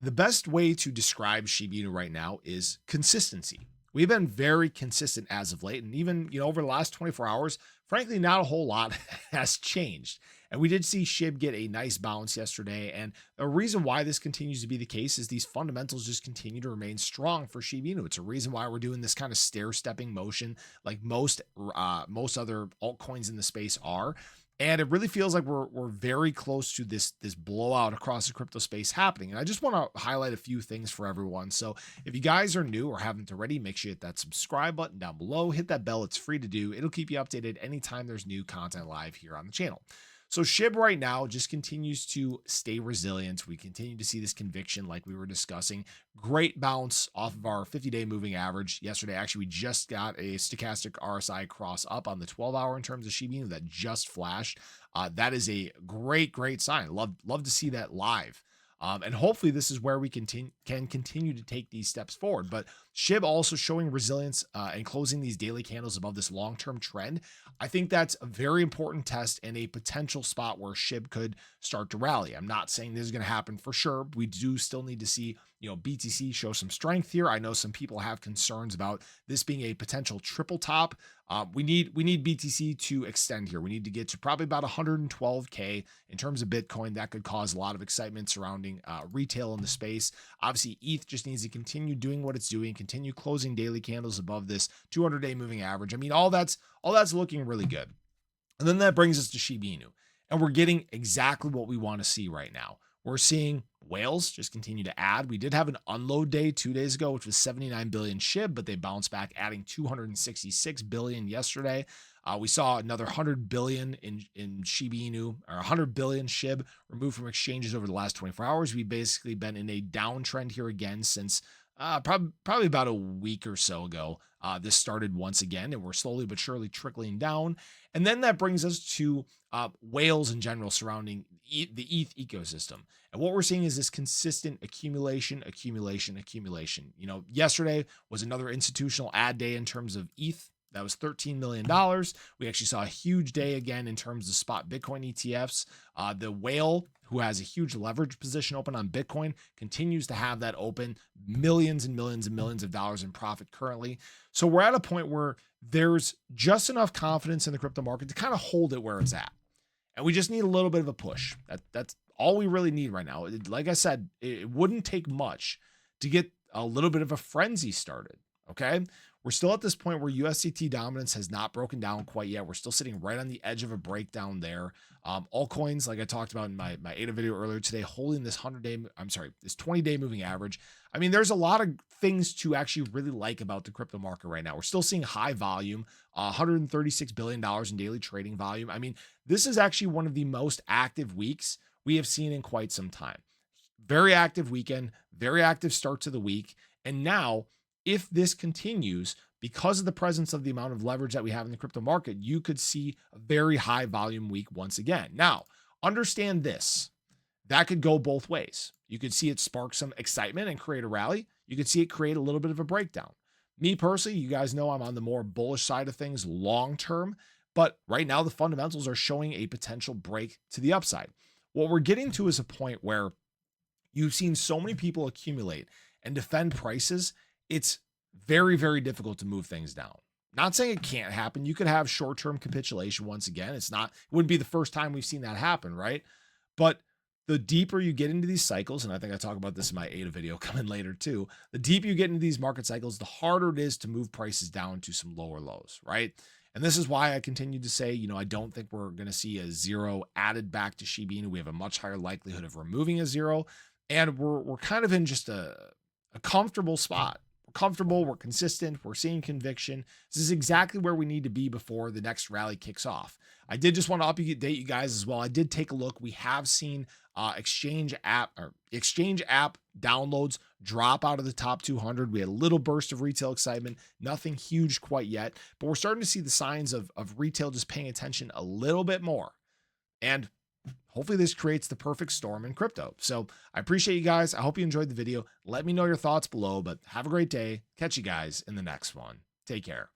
The best way to describe Shiba Inu right now is consistency. We've been very consistent as of late, and even over the last 24 hours, frankly, not a whole lot has changed. And we did see SHIB get a nice bounce yesterday. And the reason why this continues to be the case is these fundamentals just continue to remain strong for Shiba Inu. It's a reason why we're doing this kind of stair-stepping motion, like most other altcoins in the space are. And it really feels like we're very close to this blowout across the crypto space happening. And I just want to highlight a few things for everyone. So if you guys are new or haven't already, make sure you hit that subscribe button down below. Hit that bell. It's free to do. It'll keep you updated anytime there's new content live here on the channel. So SHIB right now just continues to stay resilient. We continue to see this conviction like we were discussing. Great bounce off of our 50-day moving average. Yesterday, actually, we just got a stochastic RSI cross up on the 12-hour in terms of Shiba Inu that just flashed. That is a great sign. Love to see that live. And hopefully this is where we can continue to take these steps forward. But SHIB also showing resilience and closing these daily candles above this long-term trend. I think that's a very important test and a potential spot where SHIB could start to rally. I'm not saying this is going to happen for sure. We do still need to see, BTC show some strength here. I know some people have concerns about this being a potential triple top. We need BTC to extend here. We need to get to probably about 112K in terms of Bitcoin. That could cause a lot of excitement surrounding retail in the space. Obviously, ETH just needs to continue doing what it's doing, continue closing daily candles above this 200-day moving average. I mean, all that's looking really good. And then that brings us to Shiba Inu, and we're getting exactly what we want to see right now. We're seeing whales just continue to add. We did have an unload day 2 days ago, which was 79 billion SHIB, but they bounced back, adding 266 billion yesterday. We saw another 100 billion in Shiba Inu, or 100 billion SHIB removed from exchanges over the last 24 hours. We've basically been in a downtrend here again since probably about a week or so ago. This started once again, and we're slowly but surely trickling down. And then that brings us to whales in general surrounding the ETH ecosystem. And what we're seeing is this consistent accumulation. Yesterday was another institutional ad day in terms of ETH. That was $13 million. We actually saw a huge day again in terms of spot Bitcoin ETFs. The whale, who has a huge leverage position open on Bitcoin, continues to have that open, millions and millions and millions of dollars in profit currently. So we're at a point where there's just enough confidence in the crypto market to kind of hold it where it's at. And we just need a little bit of a push. That's all we really need right now. Like I said, it wouldn't take much to get a little bit of a frenzy started. Okay. We're still at this point where USDT dominance has not broken down quite yet. We're still sitting right on the edge of a breakdown there. Altcoins, like I talked about in my ADA video earlier today, holding this 20-day moving average. I mean, there's a lot of things to actually really like about the crypto market right now. We're still seeing high volume, $136 billion in daily trading volume. I mean, this is actually one of the most active weeks we have seen in quite some time. Very active weekend, very active start to the week. And now, if this continues, because of the presence of the amount of leverage that we have in the crypto market, you could see a very high volume week once again. Now, understand this. That could go both ways. You could see it spark some excitement and create a rally. You could see it create a little bit of a breakdown. Me personally, you guys know I'm on the more bullish side of things long term, but right now the fundamentals are showing a potential break to the upside. What we're getting to is a point where you've seen so many people accumulate and defend prices. It's very difficult to move things down. Not saying it can't happen. You could have short-term capitulation once again. It wouldn't be the first time we've seen that happen, right? But the deeper you get into these cycles, and I think I talk about this in my ADA video coming later too, the deeper you get into these market cycles, the harder it is to move prices down to some lower lows, right? And this is why I continue to say, I don't think we're going to see a zero added back to Shiba Inu. We have a much higher likelihood of removing a zero, and we're kind of in just a comfortable spot. We're comfortable, we're consistent, we're seeing conviction. This is exactly where we need to be before the next rally kicks off. I did just want to update you guys as well. I did take a look. We have seen exchange app downloads drop out of the top 200. We had a little burst of retail excitement, nothing huge quite yet, but we're starting to see the signs of retail just paying attention a little bit more. And hopefully this creates the perfect storm in crypto. So I appreciate you guys. I hope you enjoyed the video. Let me know your thoughts below, but have a great day. Catch you guys in the next one. Take care.